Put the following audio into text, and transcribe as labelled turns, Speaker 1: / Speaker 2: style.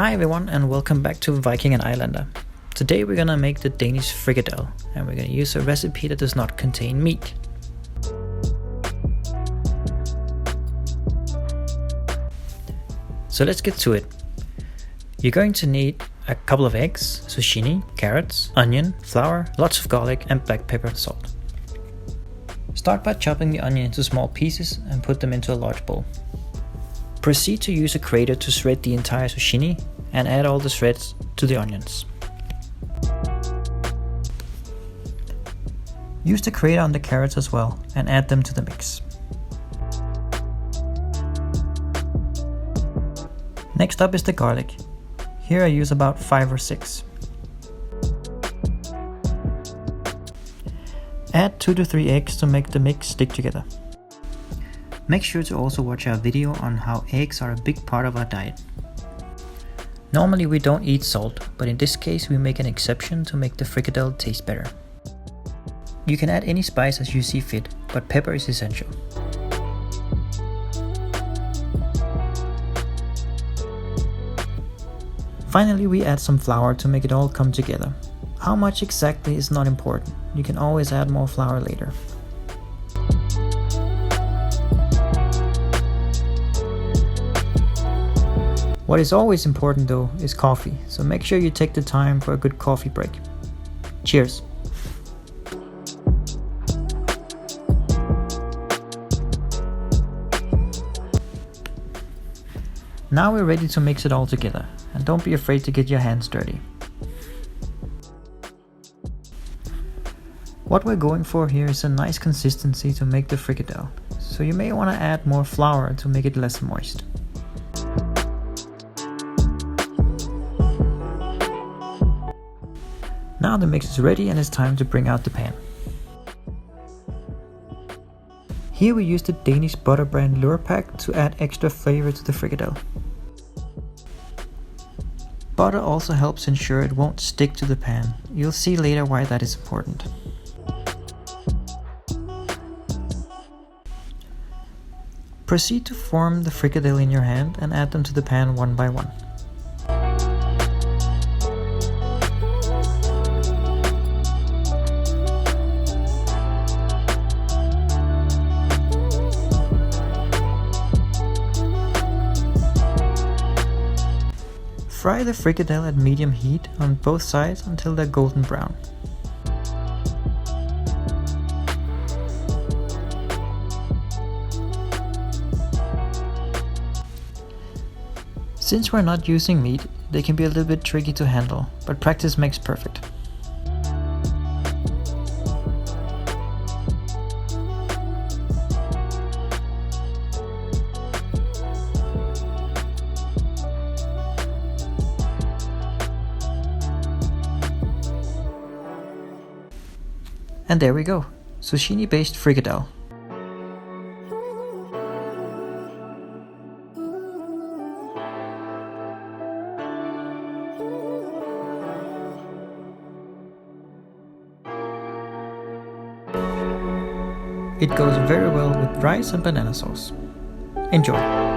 Speaker 1: Hi everyone and welcome back to Viking and Islander. Today we're gonna make the Danish Frikadelle and we're gonna use a recipe that does not contain meat. So let's get to it. You're going to need a couple of eggs, zucchini, carrots, onion, flour, lots of garlic and black pepper and salt. Start by chopping the onion into small pieces and put them into a large bowl. Proceed to use a grater to shred the entire zucchini and add all the shreds to the onions. Use the grater on the carrots as well and add them to the mix. Next up is the garlic. Here I use about 5 or 6. Add 2 to 3 eggs to make the mix stick together. Make sure to also watch our video on how eggs are a big part of our diet. Normally we don't eat salt, but in this case we make an exception to make the frikadelle taste better. You can add any spice as you see fit, but pepper is essential. Finally we add some flour to make it all come together. How much exactly is not important, you can always add more flour later. What is always important though is coffee, so make sure you take the time for a good coffee break. Cheers! Now we're ready to mix it all together, and don't be afraid to get your hands dirty. What we're going for here is a nice consistency to make the frikadelle, so you may want to add more flour to make it less moist. Now the mix is ready and it's time to bring out the pan. Here we use the Danish butter brand Lure Pack to add extra flavor to the frikadelle. Butter also helps ensure it won't stick to the pan. You'll see later why that is important. Proceed to form the frikadelle in your hand and add them to the pan one by one. Fry the frikadelle at medium heat on both sides until they're golden brown. Since we're not using meat, they can be a little bit tricky to handle, but practice makes perfect. And there we go, zucchini based frikadelle. It goes very well with rice and banana sauce. Enjoy!